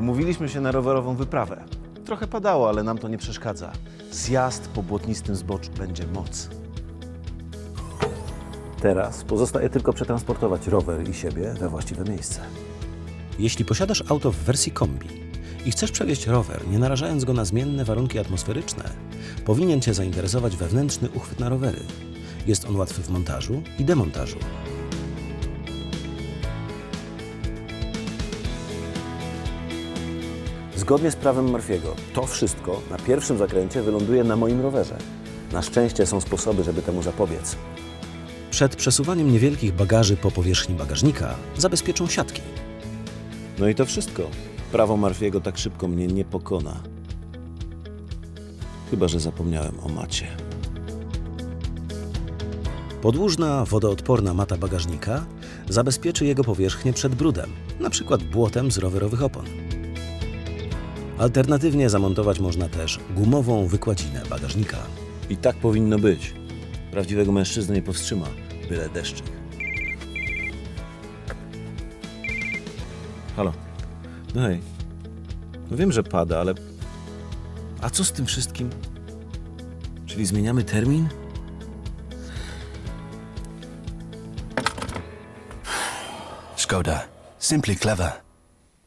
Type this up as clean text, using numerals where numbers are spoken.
Umówiliśmy się na rowerową wyprawę. Trochę padało, ale nam to nie przeszkadza. Zjazd po błotnistym zboczu będzie moc. Teraz pozostaje tylko przetransportować rower i siebie we właściwe miejsce. Jeśli posiadasz auto w wersji kombi i chcesz przewieźć rower, nie narażając go na zmienne warunki atmosferyczne, powinien Cię zainteresować wewnętrzny uchwyt na rowery. Jest on łatwy w montażu i demontażu. Zgodnie z prawem Murphy'ego, to wszystko na pierwszym zakręcie wyląduje na moim rowerze. Na szczęście są sposoby, żeby temu zapobiec. Przed przesuwaniem niewielkich bagaży po powierzchni bagażnika zabezpieczą siatki. No i to wszystko. Prawo Murphy'ego tak szybko mnie nie pokona. Chyba że zapomniałem o macie. Podłużna, wodoodporna mata bagażnika zabezpieczy jego powierzchnię przed brudem, np. błotem z rowerowych opon. Alternatywnie zamontować można też gumową wykładzinę bagażnika. I tak powinno być. Prawdziwego mężczyzny nie powstrzyma, byle deszczyk. Halo. No hej. No wiem, że pada, ale... A co z tym wszystkim? Czyli zmieniamy termin? Skoda. Simply clever.